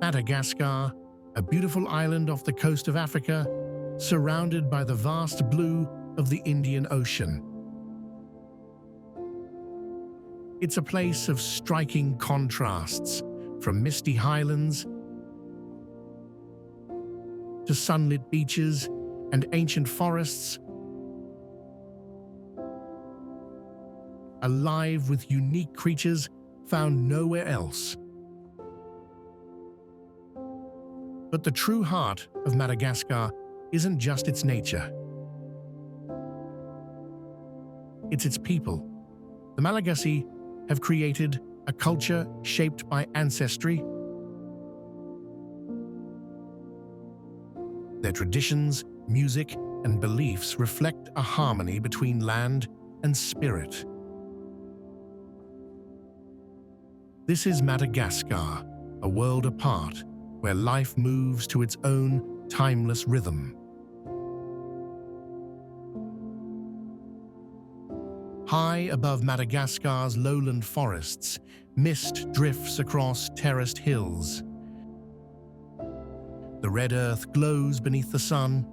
Madagascar, a beautiful island off the coast of Africa, surrounded by the vast blue of the Indian Ocean. It's a place of striking contrasts, from misty highlands to sunlit beaches and ancient forests, alive with unique creatures found nowhere else. But the true heart of Madagascar isn't just its nature. It's its people. The Malagasy have created a culture shaped by ancestry. Their traditions, music, and beliefs reflect a harmony between land and spirit. This is Madagascar, a world apart, where life moves to its own timeless rhythm. High above Madagascar's lowland forests, mist drifts across terraced hills. The red earth glows beneath the sun.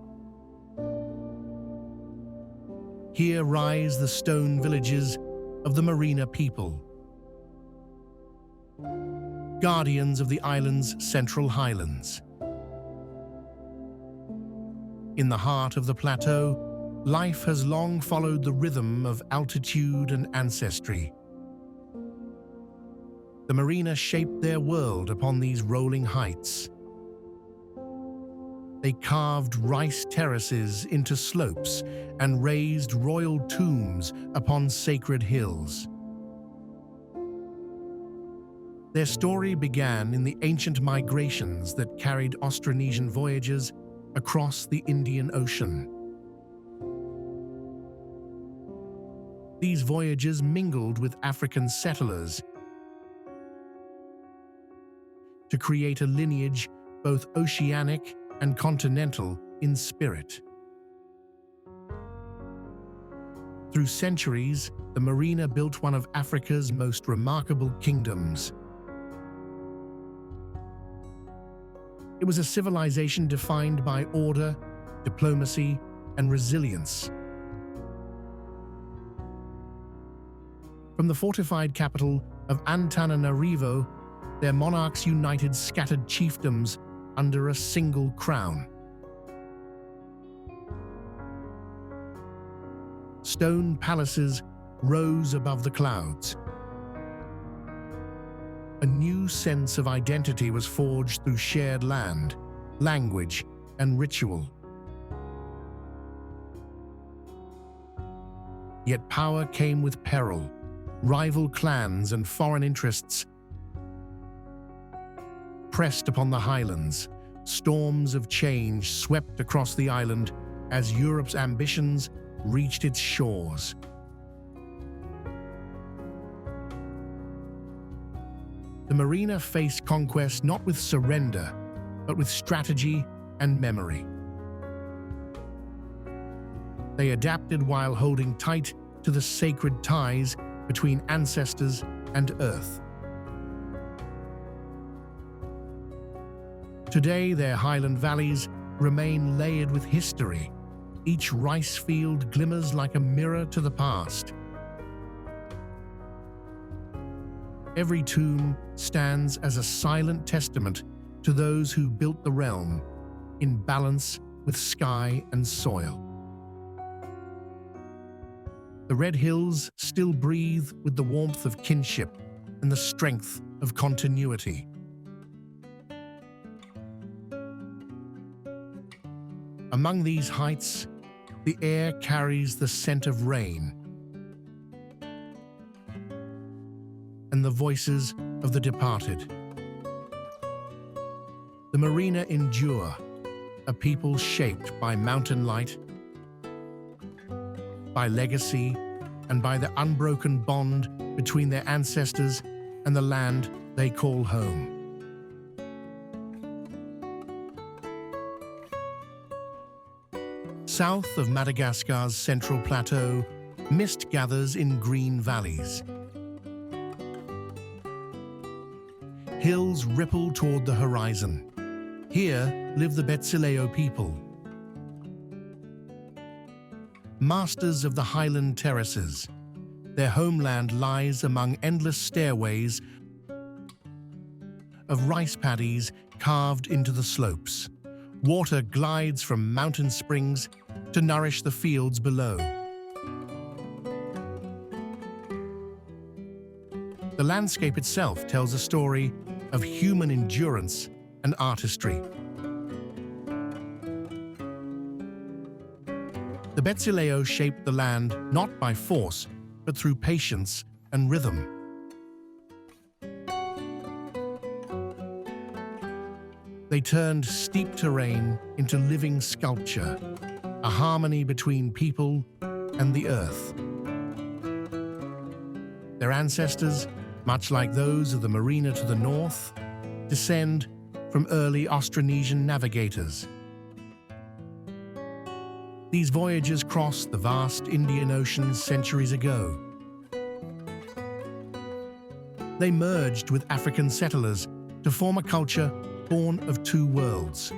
Here rise the stone villages of the Merina people, guardians of the island's central highlands. In the heart of the plateau, life has long followed the rhythm of altitude and ancestry. The Merina shaped their world upon these rolling heights. They carved rice terraces into slopes and raised royal tombs upon sacred hills. Their story began in the ancient migrations that carried Austronesian voyagers across the Indian Ocean. These voyages mingled with African settlers to create a lineage both oceanic and continental in spirit. Through centuries, the Merina built one of Africa's most remarkable kingdoms. It was a civilization defined by order, diplomacy, and resilience. From the fortified capital of Antankarana, their monarchs united scattered chiefdoms under a single crown. Stone palaces rose above the clouds. A new sense of identity was forged through shared land, language, and ritual. Yet power came with peril. Rival clans and foreign interests pressed upon the highlands. Storms of change swept across the island as Europe's ambitions reached its shores. The Merina faced conquest not with surrender, but with strategy and memory. They adapted while holding tight to the sacred ties between ancestors and earth. Today, their highland valleys remain layered with history. Each rice field glimmers like a mirror to the past. Every tomb stands as a silent testament to those who built the realm, in balance with sky and soil. The red hills still breathe with the warmth of kinship and the strength of continuity. Among these heights, the air carries the scent of rain and the voices of the departed. The Merina endure, a people shaped by mountain light, by legacy, and by the unbroken bond between their ancestors and the land they call home. South of Madagascar's central plateau, mist gathers in green valleys. hills ripple toward the horizon. Here live the Betsileo people, masters of the highland terraces. Their homeland lies among endless stairways of rice paddies carved into the slopes. Water glides from mountain springs to nourish the fields below. The landscape itself tells a story of human endurance and artistry. The Betsileo shaped the land not by force, but through patience and rhythm. They turned steep terrain into living sculpture, a harmony between people and the earth. Their ancestors, much like those of the Merina to the north, descend from early Austronesian navigators. These voyagers crossed the vast Indian Ocean centuries ago. They merged with African settlers to form a culture born of two worlds.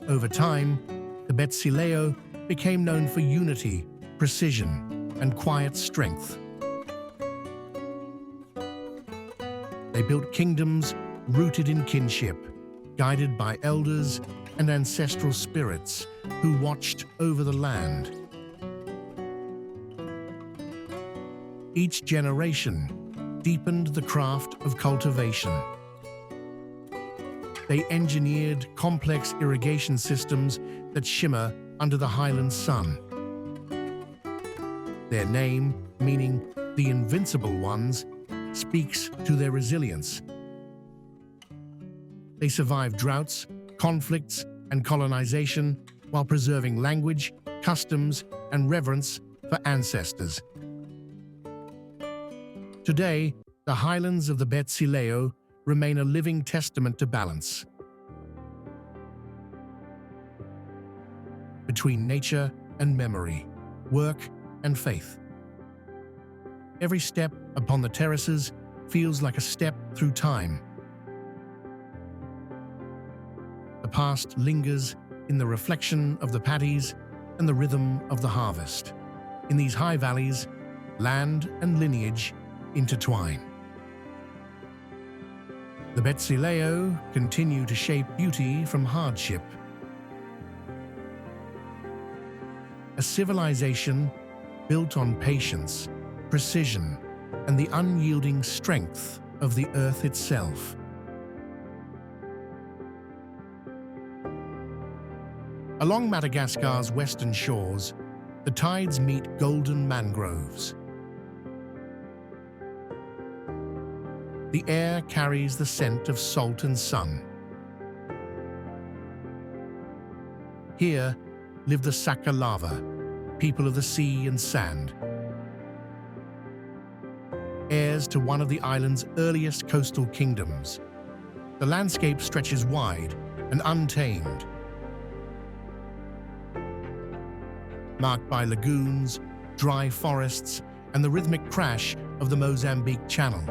Over time, the Betsileo became known for unity, precision, and quiet strength. They built kingdoms rooted in kinship, guided by elders and ancestral spirits who watched over the land. Each generation deepened the craft of cultivation. They engineered complex irrigation systems that shimmer under the highland sun. Their name, meaning the invincible ones, speaks to their resilience. They survived droughts, conflicts, and colonization while preserving language, customs, and reverence for ancestors. Today, the highlands of the Betsileo remain a living testament to balance between nature and memory, work and faith. Every step upon the terraces feels like a step through time. The past lingers in the reflection of the paddies and the rhythm of the harvest. In these high valleys, land and lineage intertwine. The Betsileo continue to shape beauty from hardship. A civilization built on patience, precision, and the unyielding strength of the earth itself. Along Madagascar's western shores, the tides meet golden mangroves. The air carries the scent of salt and sun. Here live the Sakalava, people of the sea and sand, heirs to one of the island's earliest coastal kingdoms. The landscape stretches wide and untamed, marked by lagoons, dry forests, and the rhythmic crash of the Mozambique Channel.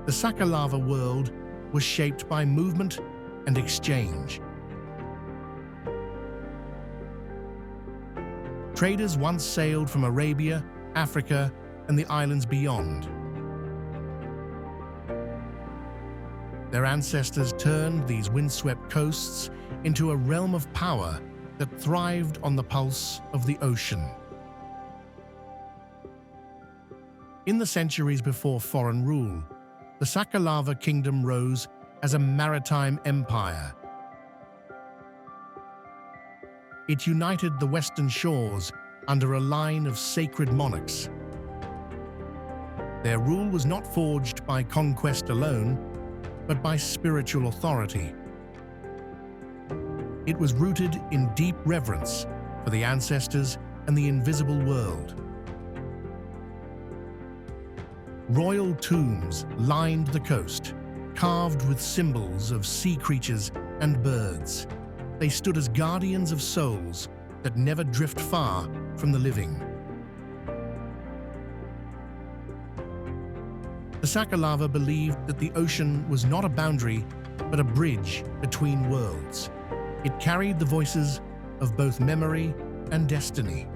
The Sakalava world was shaped by movement and exchange. Traders once sailed from Arabia, Africa, and the islands beyond. Their ancestors turned these windswept coasts into a realm of power that thrived on the pulse of the ocean. In the centuries before foreign rule, the Sakalava kingdom rose as a maritime empire. It united the western shores under a line of sacred monarchs. Their rule was not forged by conquest alone, but by spiritual authority. It was rooted in deep reverence for the ancestors and the invisible world. Royal tombs lined the coast, carved with symbols of sea creatures and birds. They stood as guardians of souls that never drift far from the living. The Sakalava believed that the ocean was not a boundary, but a bridge between worlds. It carried the voices of both memory and destiny.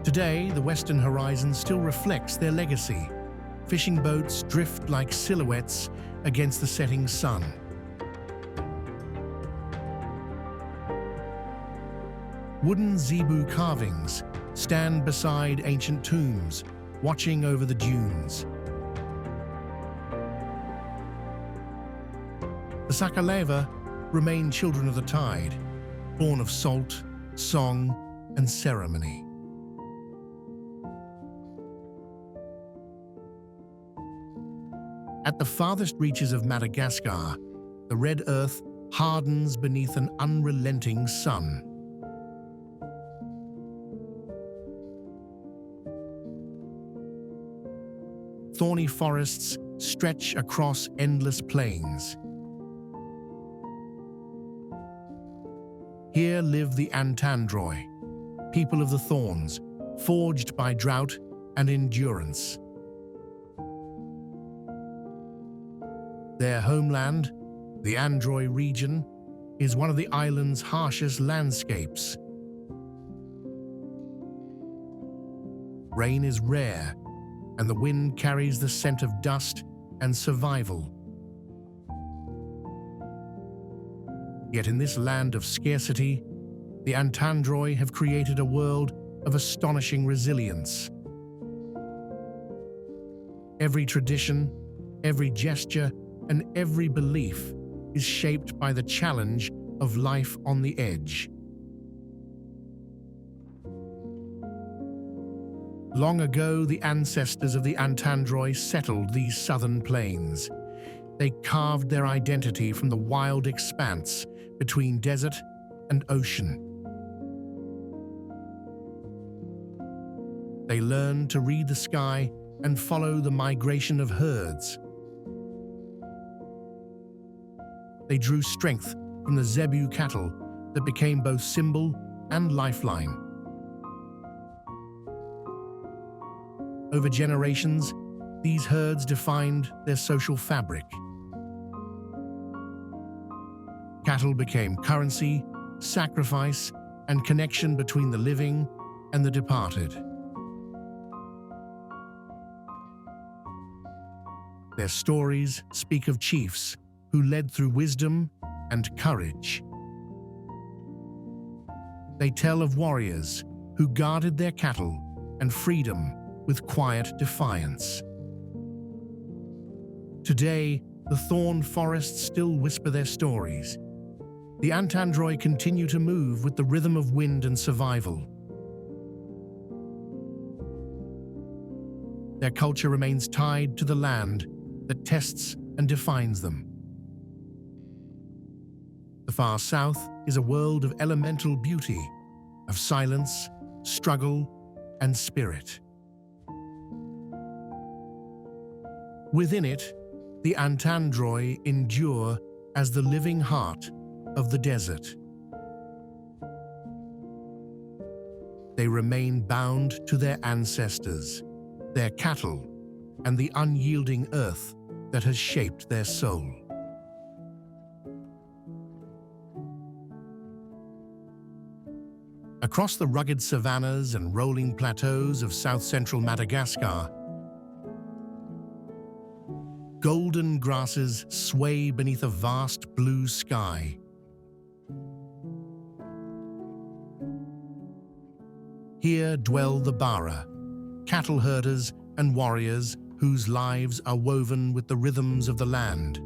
Today, the western horizon still reflects their legacy. Fishing boats drift like silhouettes against the setting sun. Wooden zebu carvings stand beside ancient tombs, watching over the dunes. The Sakalava remain children of the tide, born of salt, song, and ceremony. At the farthest reaches of Madagascar, the red earth hardens beneath an unrelenting sun. Thorny forests stretch across endless plains. Here live the Antandroy, people of the Thorns, forged by drought and endurance. Their homeland, the Antandroy region, is one of the island's harshest landscapes. Rain is rare, and the wind carries the scent of dust and survival. Yet in this land of scarcity, the Antandroy have created a world of astonishing resilience. Every tradition, every gesture, and every belief is shaped by the challenge of life on the edge. Long ago, the ancestors of the Antandroy settled these southern plains. They carved their identity from the wild expanse between desert and ocean. They learned to read the sky and follow the migration of herds. They drew strength from the zebu cattle that became both symbol and lifeline. Over generations, these herds defined their social fabric. Cattle became currency, sacrifice, and connection between the living and the departed. Their stories speak of chiefs who led through wisdom and courage. They tell of warriors who guarded their cattle and freedom with quiet defiance. Today, the thorn forests still whisper their stories. The Antandroy continue to move with the rhythm of wind and survival. Their culture remains tied to the land that tests and defines them. The far south is a world of elemental beauty, of silence, struggle, and spirit. Within it, the Antandroy endure as the living heart of the desert. They remain bound to their ancestors, their cattle, and the unyielding earth that has shaped their soul. Across the rugged savannas and rolling plateaus of south-central Madagascar, golden grasses sway beneath a vast blue sky. Here dwell the Bara, cattle herders and warriors whose lives are woven with the rhythms of the land.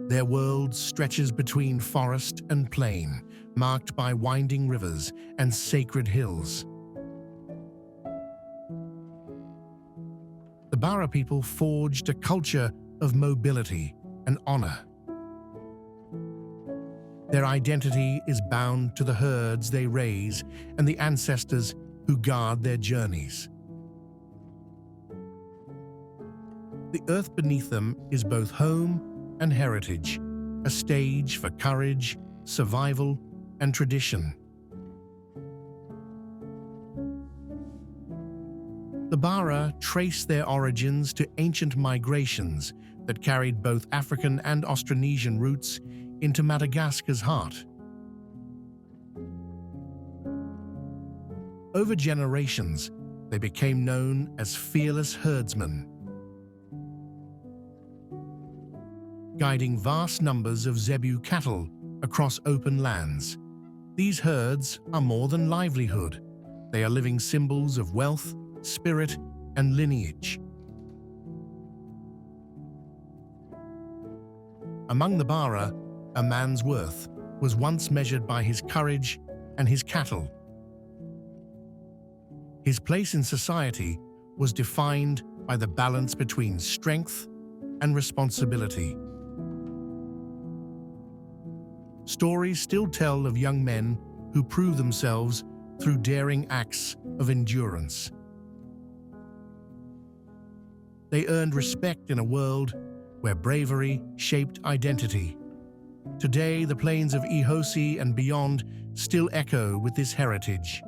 Their world stretches between forest and plain, marked by winding rivers and sacred hills. The Bara people forged a culture of mobility and honor. Their identity is bound to the herds they raise and the ancestors who guard their journeys. The earth beneath them is both home and heritage, a stage for courage, survival, and tradition. The Bara trace their origins to ancient migrations that carried both African and Austronesian roots into Madagascar's heart. Over generations, they became known as fearless herdsmen, guiding vast numbers of zebu cattle across open lands. These herds are more than livelihood. They are living symbols of wealth, spirit, and lineage. Among the Bara, a man's worth was once measured by his courage and his cattle. His place in society was defined by the balance between strength and responsibility. Stories still tell of young men who prove themselves through daring acts of endurance. They earned respect in a world where bravery shaped identity. Today, the plains of Ihosi and beyond still echo with this heritage.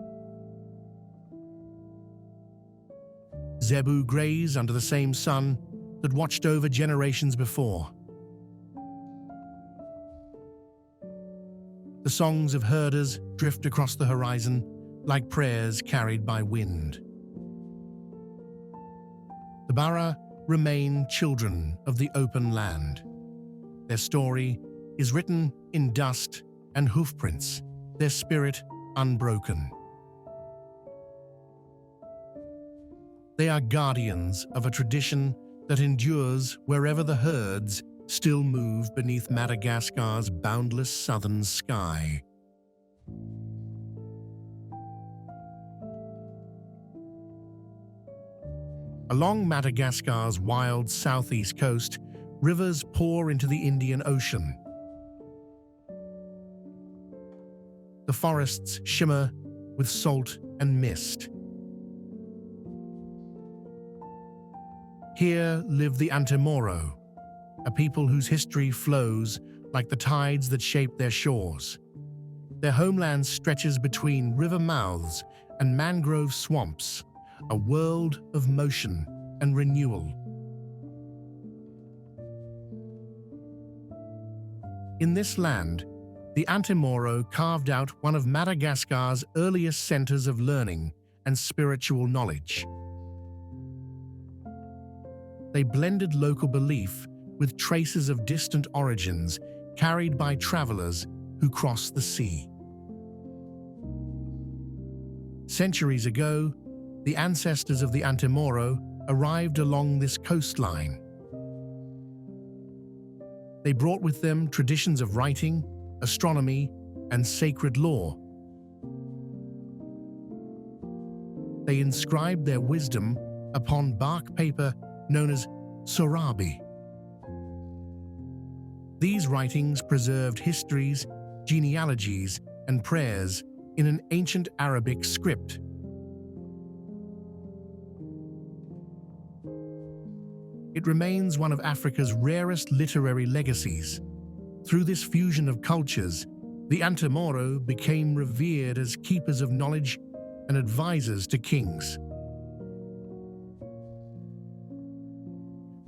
Zebu graze under the same sun that watched over generations before. The songs of herders drift across the horizon like prayers carried by wind. The Bara remain children of the open land. Their story is written in dust and hoofprints, their spirit unbroken. They are guardians of a tradition that endures wherever the herds still move beneath Madagascar's boundless southern sky. Along Madagascar's wild southeast coast, rivers pour into the Indian Ocean. The forests shimmer with salt and mist. Here live the Antemoro, a people whose history flows like the tides that shape their shores. Their homeland stretches between river mouths and mangrove swamps, a world of motion and renewal. In this land, the Antemoro carved out one of Madagascar's earliest centers of learning and spiritual knowledge. They blended local belief with traces of distant origins carried by travelers who crossed the sea. Centuries ago, the ancestors of the Antemoro arrived along this coastline. They brought with them traditions of writing, astronomy, and sacred lore. They inscribed their wisdom upon bark paper known as sorabi. These writings preserved histories, genealogies, and prayers in an ancient Arabic script. It remains one of Africa's rarest literary legacies. Through this fusion of cultures, the Antemoro became revered as keepers of knowledge and advisors to kings.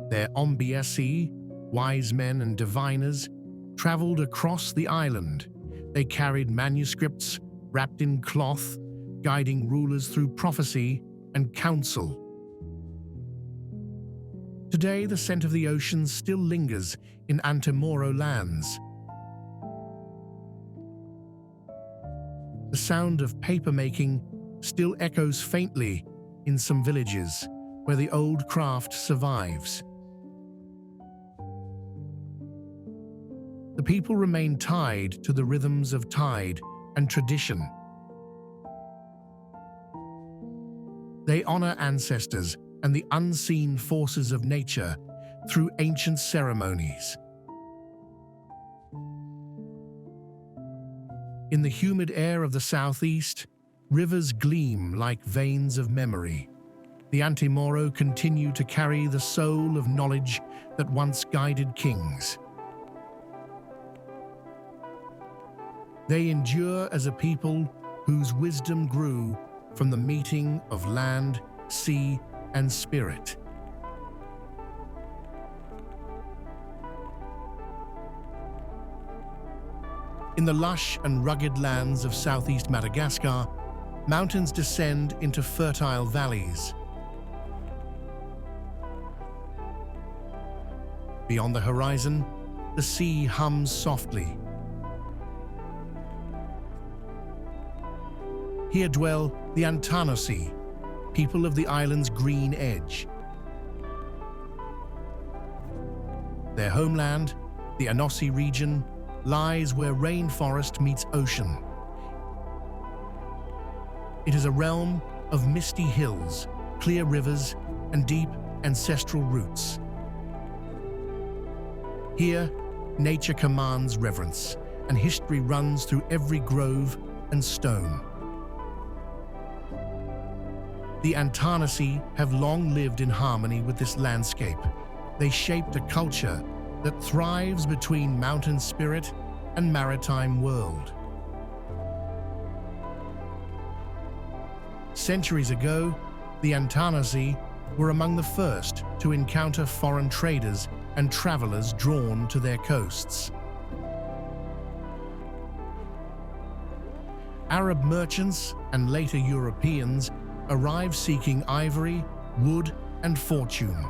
Their Ombiesi, wise men and diviners, traveled across the island. They carried manuscripts wrapped in cloth, guiding rulers through prophecy and counsel. Today, the scent of the ocean still lingers in Antemoro lands. The sound of paper-making still echoes faintly in some villages where the old craft survives. The people remain tied to the rhythms of tide and tradition. They honor ancestors and the unseen forces of nature through ancient ceremonies. In the humid air of the southeast, rivers gleam like veins of memory. The Antemoro continue to carry the soul of knowledge that once guided kings. They endure as a people whose wisdom grew from the meeting of land, sea, and spirit. In the lush and rugged lands of southeast Madagascar, mountains descend into fertile valleys. Beyond the horizon, the sea hums softly. Here dwell the Antanosy, people of the island's green edge. Their homeland, the Antanosy region, lies where rainforest meets ocean. It is a realm of misty hills, clear rivers, and deep ancestral roots. Here, nature commands reverence, and history runs through every grove and stone. The Antanosy have long lived in harmony with this landscape. They shaped a culture that thrives between mountain spirit and maritime world. Centuries ago, the Antanosy were among the first to encounter foreign traders and travelers drawn to their coasts. Arab merchants and later Europeans arrived seeking ivory, wood, and fortune.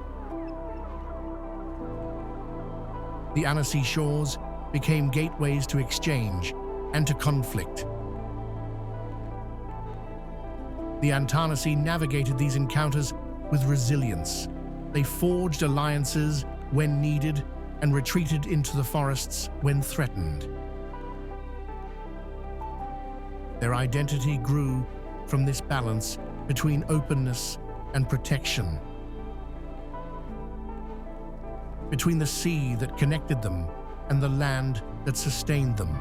The Antanosy shores became gateways to exchange and to conflict. The Antanosy navigated these encounters with resilience. They forged alliances when needed and retreated into the forests when threatened. Their identity grew from this balance between openness and protection, between the sea that connected them and the land that sustained them.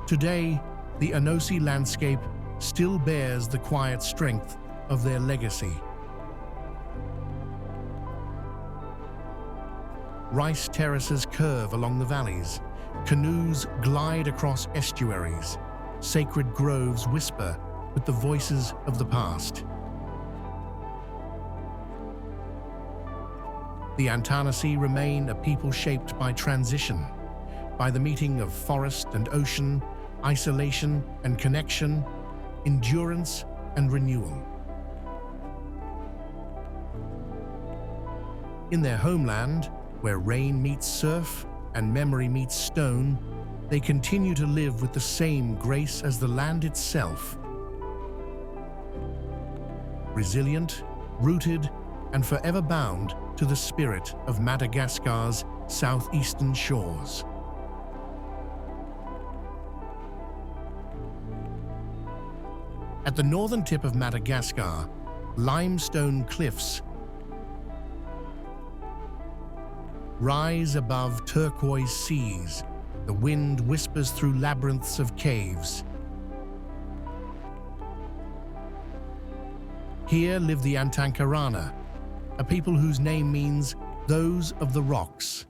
Today, the Antanosy landscape still bears the quiet strength of their legacy. Rice terraces curve along the valleys, canoes glide across estuaries, sacred groves whisper with the voices of the past. The Antanosy remain a people shaped by transition, by the meeting of forest and ocean, isolation and connection, endurance and renewal. In their homeland, where rain meets surf and memory meets stone, they continue to live with the same grace as the land itself. Resilient, rooted, and forever bound to the spirit of Madagascar's southeastern shores. At the northern tip of Madagascar, limestone cliffs rise above turquoise seas. The wind whispers through labyrinths of caves. Here live the Antankarana, a people whose name means those of the rocks.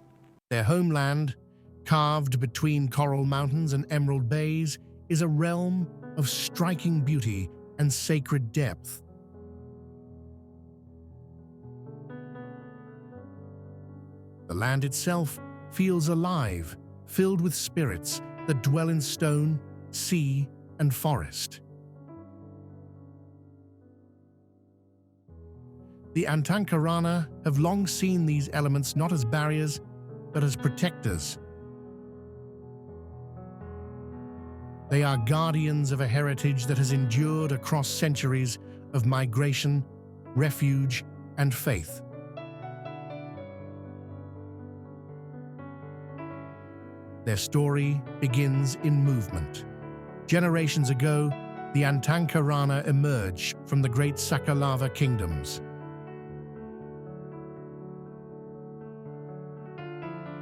Their homeland, carved between coral mountains and emerald bays, is a realm of striking beauty and sacred depth. The land itself feels alive, filled with spirits that dwell in stone, sea, and forest. The Antankarana have long seen these elements not as barriers, but as protectors. They are guardians of a heritage that has endured across centuries of migration, refuge, and faith. Their story begins in movement. Generations ago, the Antankarana emerged from the great Sakalava kingdoms.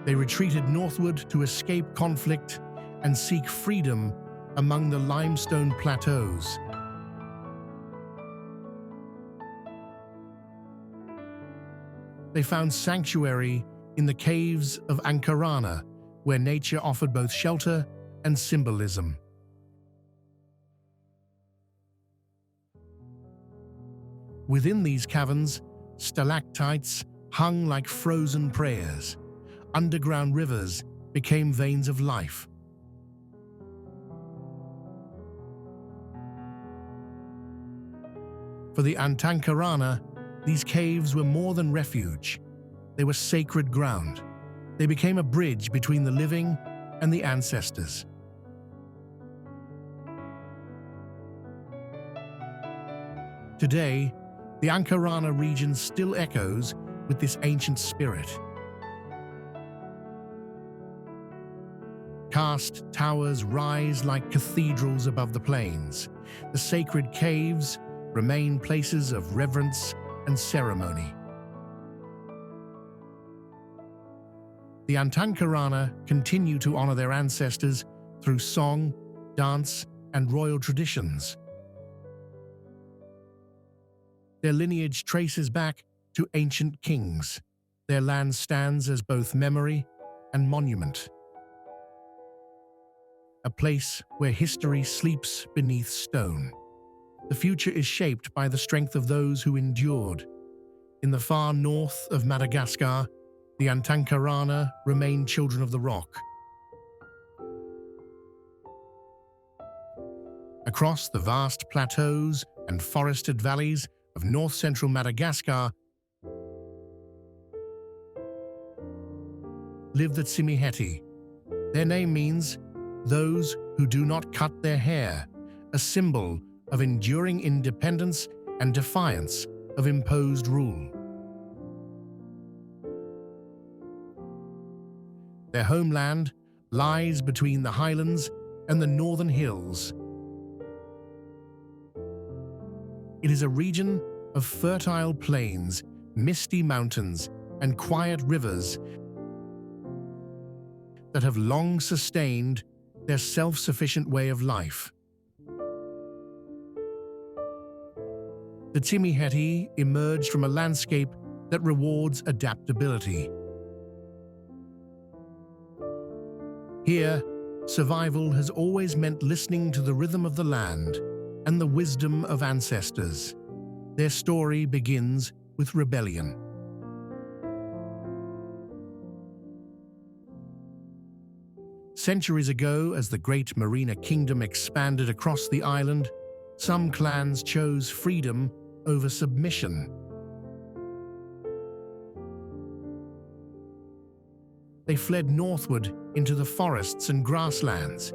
They retreated northward to escape conflict and seek freedom among the limestone plateaus. They found sanctuary in the caves of Antankarana, where nature offered both shelter and symbolism. Within these caverns, stalactites hung like frozen prayers. Underground rivers became veins of life. For the Antankarana, these caves were more than refuge. They were sacred ground. They became a bridge between the living and the ancestors. Today, the Antankarana region still echoes with this ancient spirit. Karst towers rise like cathedrals above the plains. The sacred caves remain places of reverence and ceremony. The Antankarana continue to honor their ancestors through song, dance, and royal traditions. Their lineage traces back to ancient kings. Their land stands as both memory and monument, a place where history sleeps beneath stone. The future is shaped by the strength of those who endured. In the far north of Madagascar, the Antankarana remain children of the rock. Across the vast plateaus and forested valleys of north-central Madagascar live the Tsimihety. Their name means those who do not cut their hair, a symbol of enduring independence and defiance of imposed rule. Their homeland lies between the highlands and the northern hills. It is a region of fertile plains, misty mountains, and quiet rivers that have long sustained their self-sufficient way of life. The Tsimihety emerged from a landscape that rewards adaptability. Here, survival has always meant listening to the rhythm of the land and the wisdom of ancestors. Their story begins with rebellion. Centuries ago, as the great Merina kingdom expanded across the island, some clans chose freedom over submission. They fled northward into the forests and grasslands.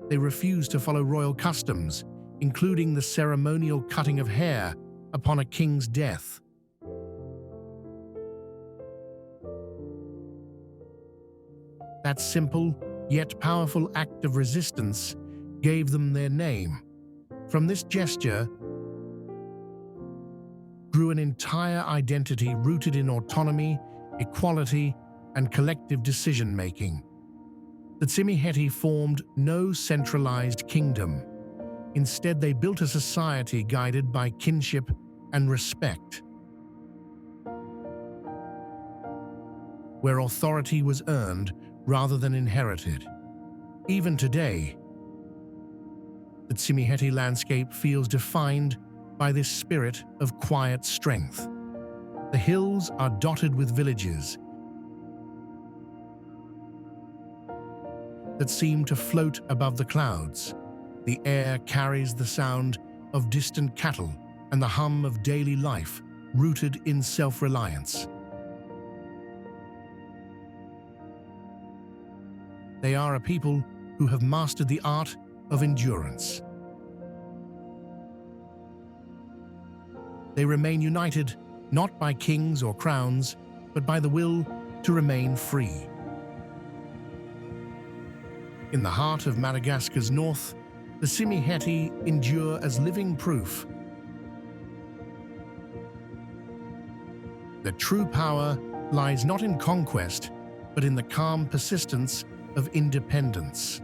They refused to follow royal customs, including the ceremonial cutting of hair upon a king's death. That simple yet powerful act of resistance gave them their name. From this gesture grew an entire identity rooted in autonomy, equality, and collective decision-making. The Tsimihety formed no centralized kingdom. Instead, they built a society guided by kinship and respect, where authority was earned rather than inherited. Even today, the Tsimihety landscape feels defined by this spirit of quiet strength. The hills are dotted with villages that seem to float above the clouds. The air carries the sound of distant cattle and the hum of daily life, rooted in self-reliance. They are a people who have mastered the art of endurance. They remain united not by kings or crowns, but by the will to remain free. In the heart of Madagascar's north, the Tsimihety endure as living proof that true power lies not in conquest, but in the calm persistence of independence.